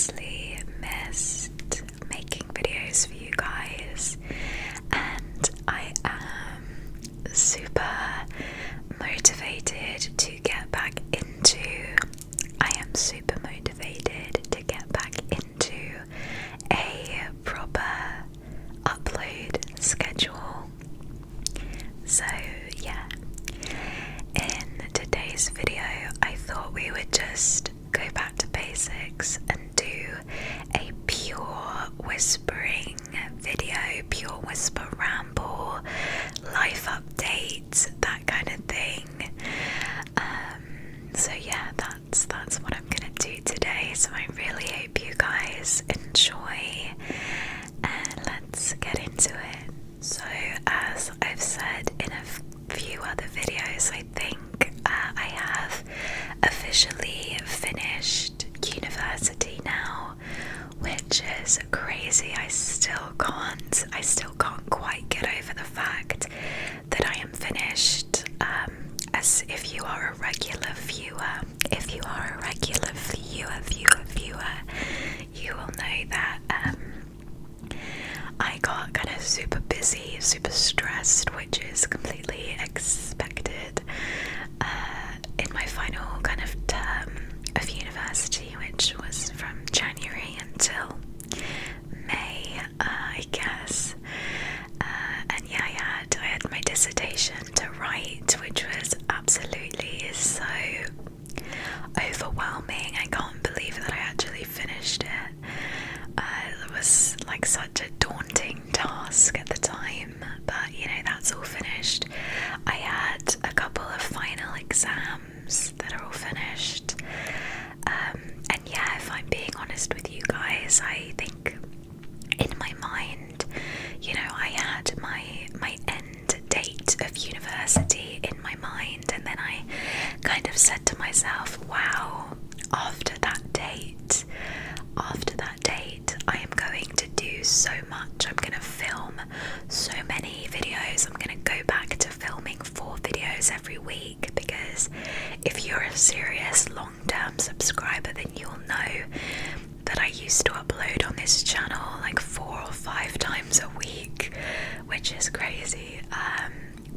honestly missed making videos for you guys, and I am super motivated to get back into. I am super motivated to get back into a proper upload schedule. So yeah, in today's video I thought we would just go back to basics and do a pure whispering video, pure whisper ramble, life updates, that kind of thing. So yeah, that's what I'm gonna do today. So I really hope you guys enjoy, and let's get into it. So as I've said in a few other videos, I think I have officially finished university now, which is crazy. I still can't quite get over the fact that I am finished. As if you are a regular viewer, you will know that I got kind of super busy, super stressed, which is completely expected in my final kind of term of university, which was from January until May, I guess. And yeah, I had my dissertation to write, which was absolutely so overwhelming. I can't believe that I actually finished it. It was like such a daunting task at the time, but you know, that's all finished. I had a couple of final exams that are all finished. And yeah, if I'm being honest with you guys, I think in my mind, you know, I had my end date of university in my mind, and then I kind of said to myself, wow, after that date, I am going to do so much. I'm going to film so many videos. I'm going to go back to filming 4 videos every week, because if you're a serious long-term subscriber, then you'll know that I used to upload on this channel like 4 or 5 times a week, which is crazy.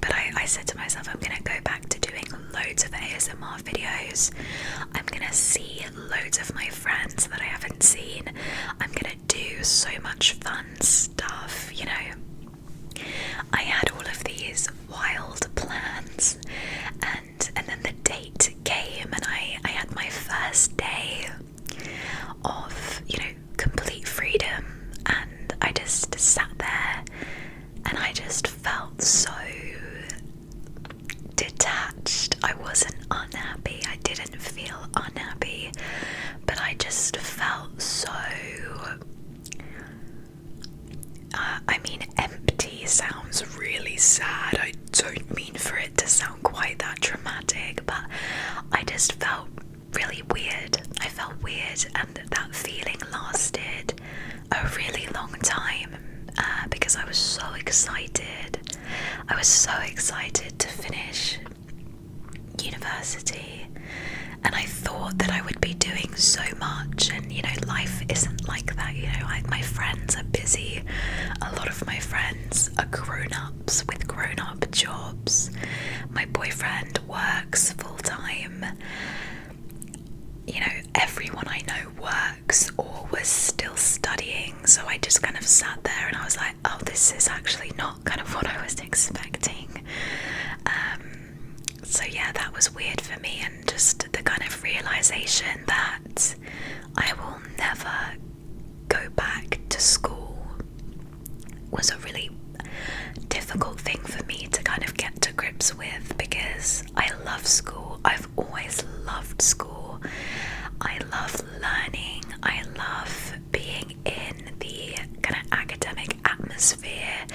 But I said to myself, I'm going to go back to doing loads of ASMR videos. I'm going to see loads of my friends that I haven't seen. I'm going to do so much fun stuff, you know. I had all of these wild plans, and then the date came, and I had my first day of, you know, complete freedom, and I just sat there and I just felt so detached. I wasn't unhappy, I didn't feel unhappy, but I just felt so I mean, empty sounds really sad. I don't mean for it to sound quite that dramatic, but I just felt really weird. I felt weird, and that feeling lasted a really long time because I was so excited. I was so excited to finish university, and I thought that I would be doing so much, and you know, life isn't like that. You know, my friends are busy. A lot of my friends are grown-ups with grown-up jobs. My boyfriend works full-time. You know, everyone I know works or was still studying, so I just kind of sat there and I was like, oh, this is actually not kind of what I was expecting. So yeah, that was weird for me, and just the kind of realization that I will never go back to school was a really difficult thing for me to kind of get to grips with, because I love school. I've always loved school. I love learning. I love being in the kind of academic atmosphere.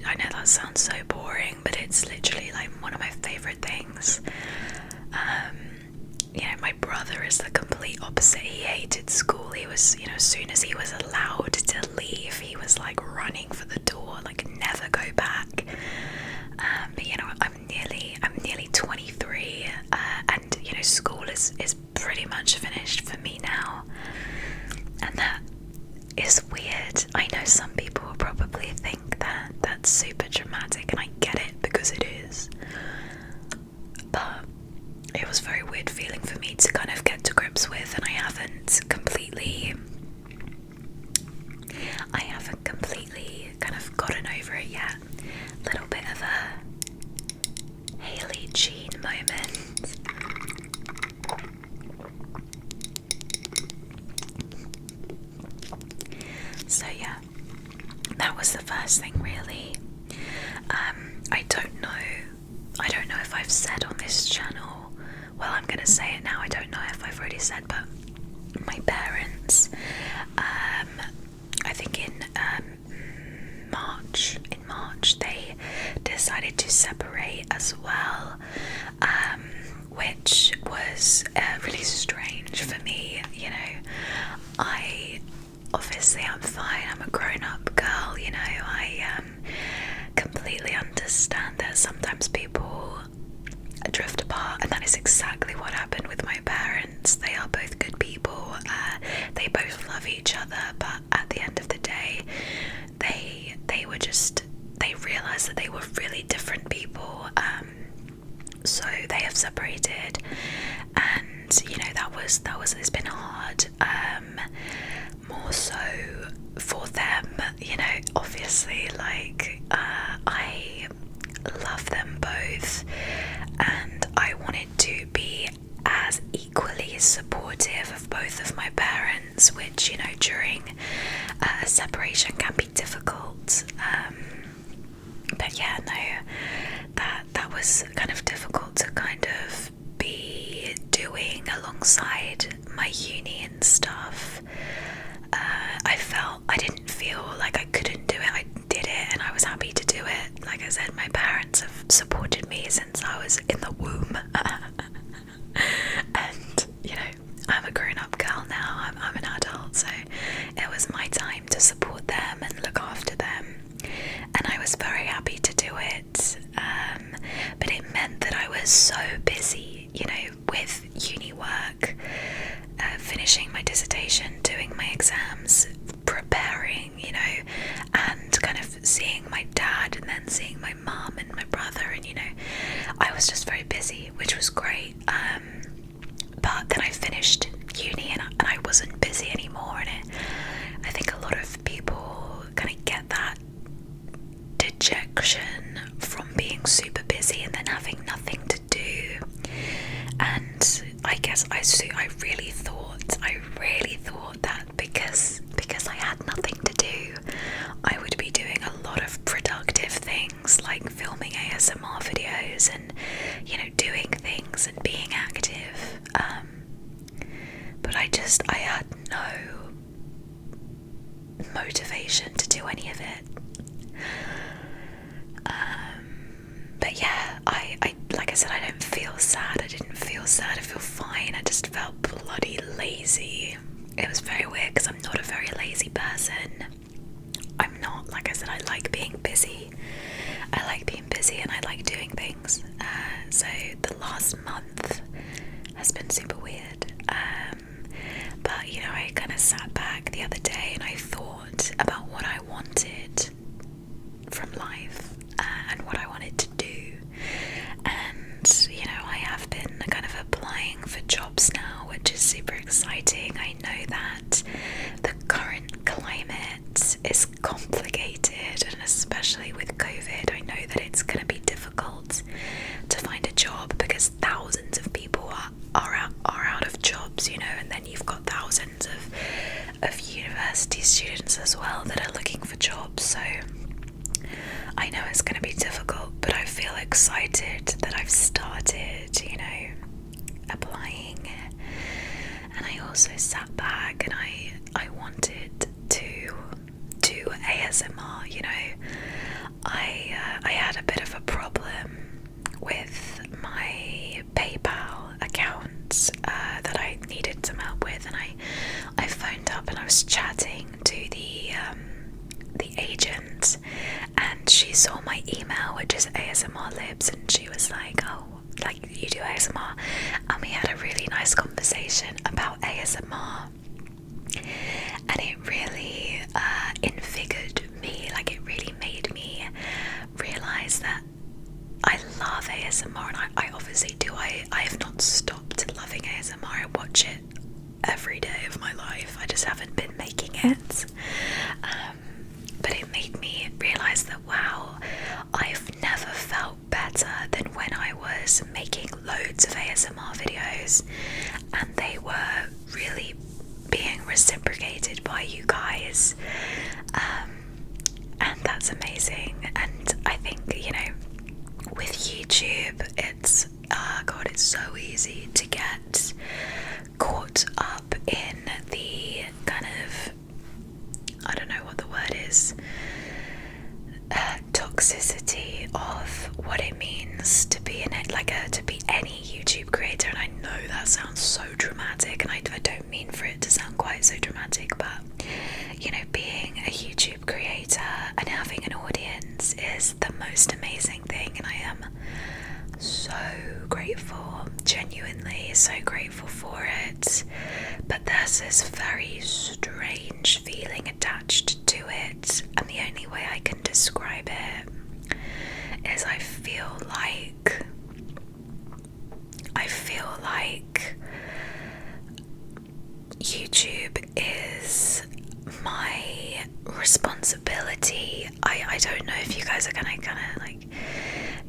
I know that sounds so boring, but it's literally like one of my favorite things. You know, my brother is the complete opposite. He hated school. He was, you know, as soon as he was allowed to leave, he was like running for the door, like never go back. But you know, I'm nearly 23, and you know, school is pretty much finished for me now. completely kind of gotten over it yet. Little bit of a Hailey Jean moment. So yeah, that was the first thing really. I don't know if I've said on this channel, well, I'm gonna say it now, I don't know if I've already said, but my parents, I think in March they decided to separate as well, which was really strange for me. You know, I'm fine, I'm a grown-up girl, you know. I completely understand that sometimes people drift apart, and that is exactly what happened with my parents. They are both good people, they both love each other, but at the end of the day, they realized that they were really different people, so they have separated. And you know, it's been hard, more so for them, you know. Obviously, like, I love them both, and I wanted to be as equally supportive of both of my parents, which, you know, during a separation can be difficult. But yeah, no, that was kind of difficult to kind of be doing alongside my uni and stuff. I didn't feel like I couldn't do it. I did it, and I was happy to do it. Like I said, my parents have supported me since I was in the womb. And, you know, I'm a grown-up girl now, I'm an adult, so it was my time to support them and look after them, and I was very happy to do it. But it meant that I was so busy, you know, with uni work, finishing my dissertation, doing my exams, preparing, you know, and kind of seeing my dad and then seeing my mum and my brother, and, you know, I was just very busy, which was great. But then I finished uni and I wasn't busy anymore, and I think a lot of people kind of get that dejection from being super busy and then having nothing to do. And I guess I really thought that because I had nothing to do, I would be doing a lot of productive things like filming ASMR videos and, you know, doing things and being active. But I had no motivation to do any of it. But yeah, I like I said, I don't feel sad. I didn't feel sad. I feel fine. I just felt bloody lazy. It was very weird because I'm not a very lazy person. I'm not. Like I said, I like being busy. I like being busy and I like doing things. So the last month has been super weird. But, you know, I kind of sat back the other day and I thought about what I wanted from life, and what I wanted to do. And, you know, I have been kind of applying for jobs now, which is super exciting. I know that the current climate is complicated, and especially with COVID, I know that it's going to be difficult to find a job because thousands of people are out of jobs, you know, and then you've got thousands of university students as well that are looking for jobs. So I know it's going to be difficult, but I feel excited that I've started, you know, applying. And I also sat back and I wanted to do ASMR, you know. I had a bit of a problem with my PayPal account that I needed some help with, and I phoned up and I was chatting to the agent, and she saw my email, which is asmrlibs, and she was like, oh, like, you do ASMR? And we had a really nice conversation about ASMR, and it really invigorated me. Like, it really made me realize that I love ASMR, and I obviously do. I have not stopped loving ASMR. I watch it every day of my just haven't been making it. But it made me realise that, wow, I've never felt better than when I was making loads of ASMR videos and they were really being reciprocated by you guys. And that's amazing. And I think, you know, with YouTube, it's it's so easy to get caught up in the kind of, I don't know what the word is, toxicity of what it means to be in it, to be any YouTube creator. And I know that sounds so dramatic, and I don't mean for it to sound quite so dramatic, but you know, being a YouTube creator and having an audience is the most amazing thing, and I am so grateful, genuinely so grateful for it. But there's this very strange feeling attached to it, and the only way I can describe it is I feel like YouTube is my responsibility. I don't know if you guys are gonna like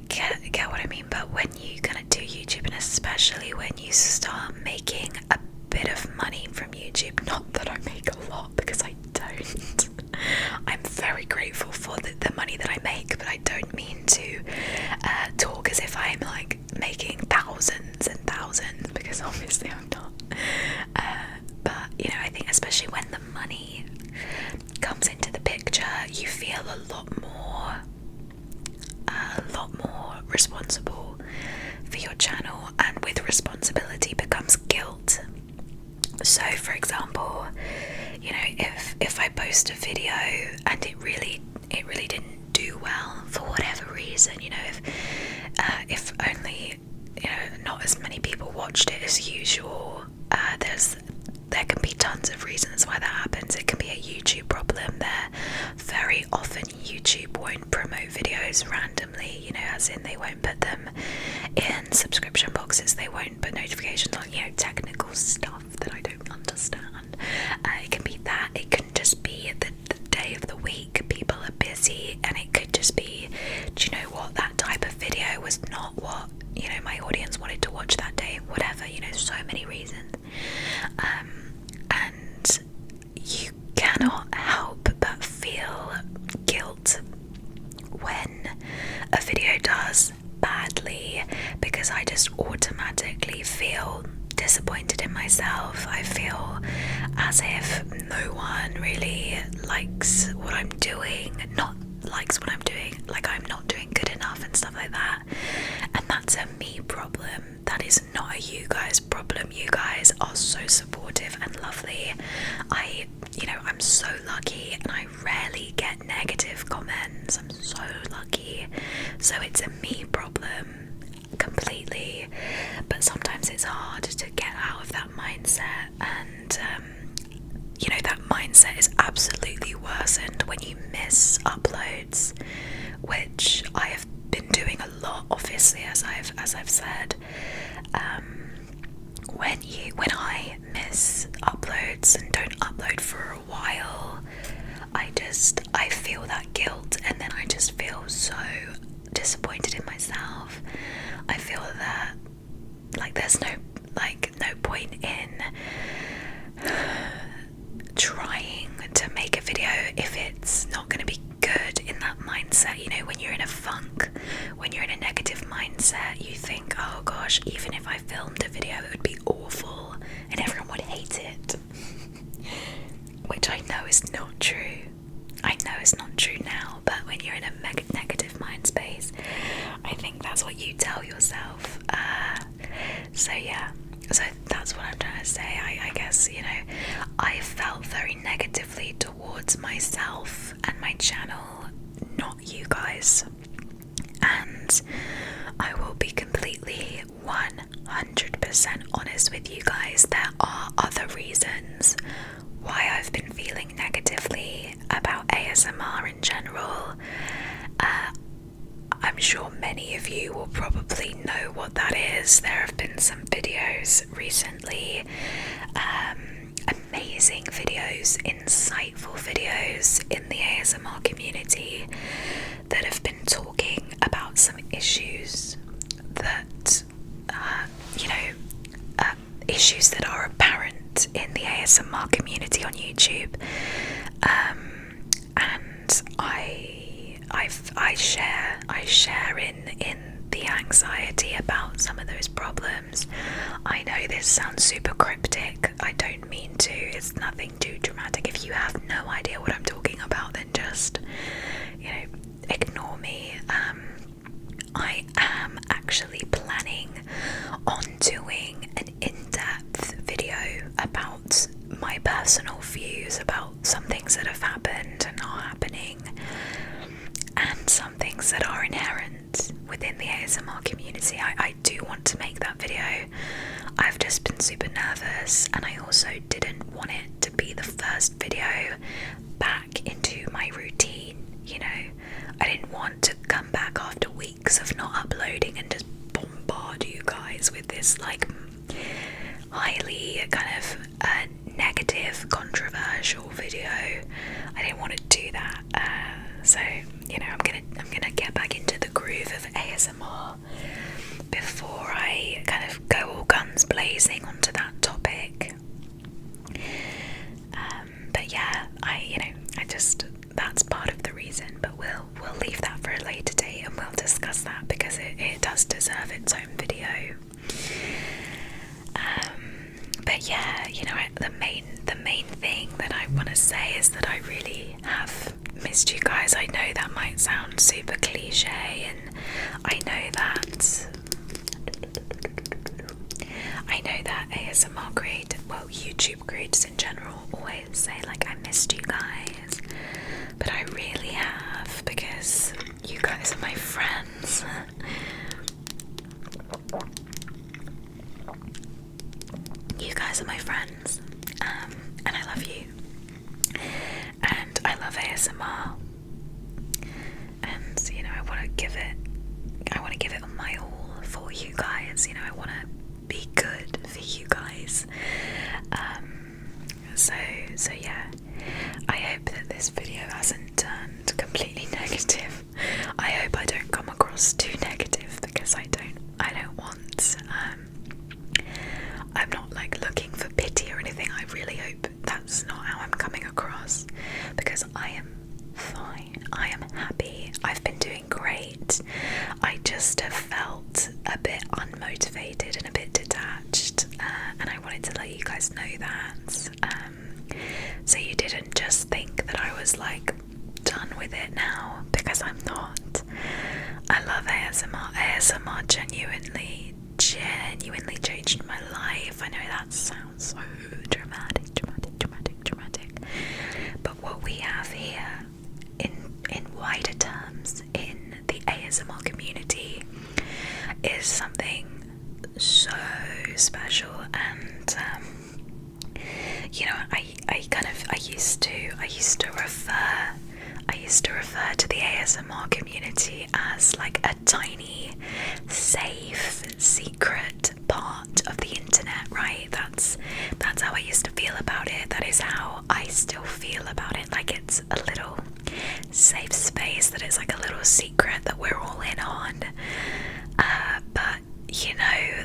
get what I mean, but when you gonna do YouTube, and especially when you start making a bit of money from YouTube, not that I make a lot because I don't. I'm very grateful for the money that I make, but I don't mean to talk as if I'm like making thousands and thousands, because obviously I'm not. But you know, I think especially when the money comes into the picture, you feel a lot more responsible for your channel, and with responsibility becomes guilt. So for example, you know, if I post a video and it really didn't do well for whatever reason, you know, if only, you know, not as many people watched it as usual, there can be tons of reasons why that happens. It can be a YouTube problem. Very often YouTube won't promote videos randomly, you know, as in they won't put them in subscription boxes, they won't put notifications on, you know, technical stuff that I don't understand. It can be that, it can just be the day of the week, people are busy, and it could just be, do you know what, that type of video was not what, you know, my audience wanted to watch that day, whatever, you know, so many reasons. And you cannot help but feel guilt when a video does badly, because I just automatically feel disappointed in myself. I feel as if no one really likes what I'm doing, like I'm not doing good enough and stuff like that. And that's a me problem. That is not a you guys problem. You guys are so supportive and lovely. I'm so lucky, and I rarely get negative comments. I'm so lucky. So it's a me problem completely. But sometimes it's hard to get out of that mindset, and you know, that mindset is absolutely worsened when you miss uploads, which I have been doing a lot, obviously, as I've said. When I miss uploads and don't upload for a while, I feel that guilt, and then I just feel so disappointed in myself. I feel that like there's no point in trying to make a video if it's not going to be good in that mindset. You know, when you're in a funk, when you're in a negative mindset, you think, oh gosh, even if I filmed a video, it would be awful and everyone would hate it. Which I know is not true. I know it's not true now, but when you're in a negative mind space, I think that's what you tell yourself. So that's what I'm trying to say. I guess, you know, I felt very negatively towards myself and my channel, not you guys. And I will be completely 100% honest with you guys. There are other reasons why I've been feeling negatively about ASMR in general. I'm sure many of you will probably know what that is. There have been some videos recently, amazing videos, insightful videos in the ASMR community that have been talking about some issues that, issues that are apparent in the ASMR community on YouTube, and I share in the anxiety about some of those problems. I know this sounds super cryptic. I don't mean to. It's nothing too dramatic. If you have no idea what I'm talking about, then just, ignore me. I am actually planning on doing an in-depth video about my personal views about some things that have happened and are happening, and some things that are inherent within the ASMR community. I do want to make that video. I've just been super nervous, and I also didn't want it to be the first video back into my routine, I didn't want to come back after weeks of not uploading and just bombard you guys with this highly kind of negative, controversial video. I didn't want to do that. So I'm gonna get back into the groove of ASMR before I kind of go all guns blazing onto that topic. But yeah, that's part of the reason. But we'll leave that for a later date, and we'll discuss that because it does deserve its own video. But yeah, the main thing that I want to say is that I really have missed you guys. I know that might sound super cliche, and I know that ASMR YouTube creators in general always say I missed you guys, but I really have, because you guys are my friends. You guys are my friends, and I love you, and I love ASMR, and I want to give it my all for you guys. I want to be good for you guys. So yeah, I hope that this video hasn't turned completely negative. I hope I don't come across too negative, because I don't want. I'm not looking for pity or anything. I really hope that's not how I'm coming across, because I am fine. I am happy. I've been doing great. I just have felt a bit unmotivated and a bit detached, and I wanted to let you guys know that, so you didn't just think that I was done with it now, because I'm not. I love ASMR. ASMR genuinely changed my life. I know that sounds so dramatic, but what we have here in wider terms in the ASMR community is something so special. And I used to refer to the ASMR community as a tiny, safe, secret part of the internet, right? That's how I used to feel about it. That is how I still feel about it. It's a little safe space, that it's a little secret that we're all in on. But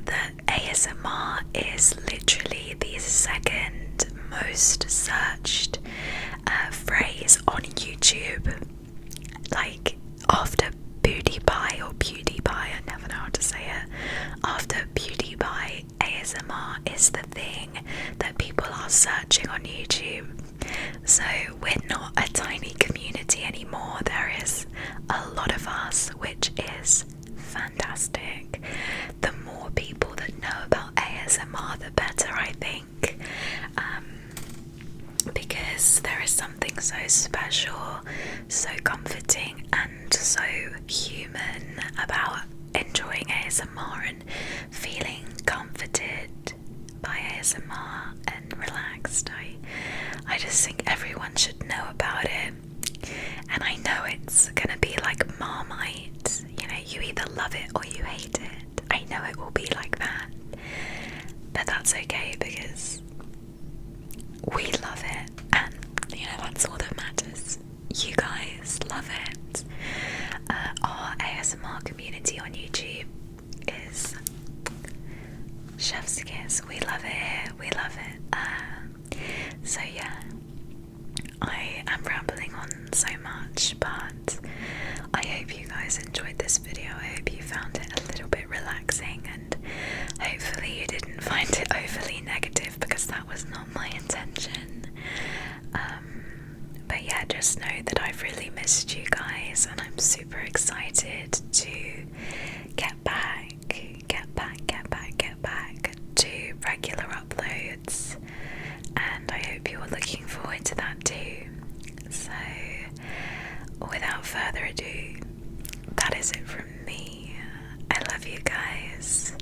that ASMR is literally the second most searched phrase on YouTube, after PewDiePie or PewDiePie, I never know how to say it. After PewDiePie, ASMR is the thing that people are searching on YouTube. So we're not a tiny community anymore. There is a lot of us, which is fantastic. The more people that know about ASMR, the better, I think. Because there is something so special, so comforting, and so human about enjoying ASMR and feeling comforted by ASMR and relaxed. I just think everyone should know about it. And I know it's gonna be like Marmite, you either love it or you hate it. I know it will be like that. But that's okay, because we love it, and you know, that's all that matters. You guys love it. Our ASMR community on YouTube is chef's kiss. We love it. We love it. So yeah, I am rambling on so much, but I hope you guys enjoyed this video. I hope you found it a little bit relaxing, and hopefully you didn't find it overly negative, because that was not my intention. But yeah, just know that I've really missed you guys, and I'm super excited to get back to regular uploads, and I hope you're looking forward to that too. So without further ado, that is it from me. I love you guys.